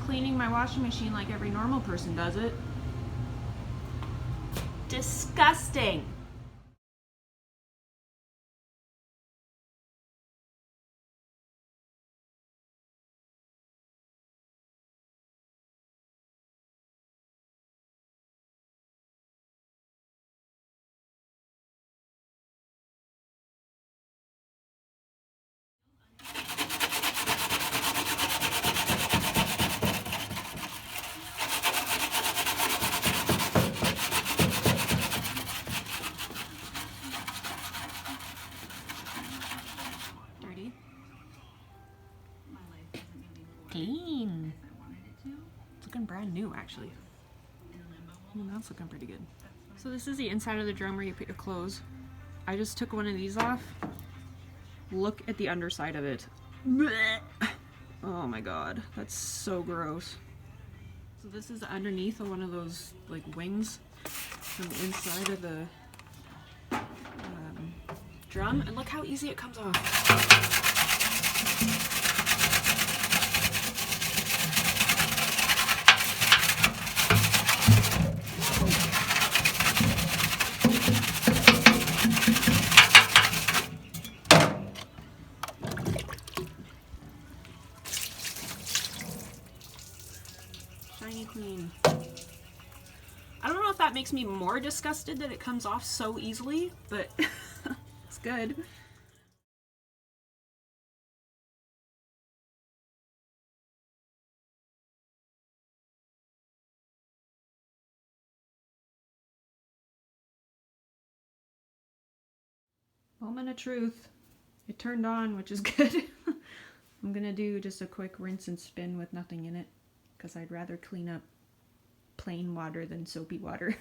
cleaning my washing machine like every normal person does it. Disgusting. Dirty. Clean. It's looking brand new, actually. That's looking pretty good. So this is the inside of the drum where you put your clothes. I just took one of these off. Look at the underside of it. Blech. Oh my god, that's so gross. So this is underneath of one of those like wings from the inside of the drum, and look how easy it comes off. Shiny clean. I don't know if that makes me more disgusted that it comes off so easily, but it's good. Moment of truth. It turned on, which is good. I'm gonna do just a quick rinse and spin with nothing in it, because I'd rather clean up plain water than soapy water.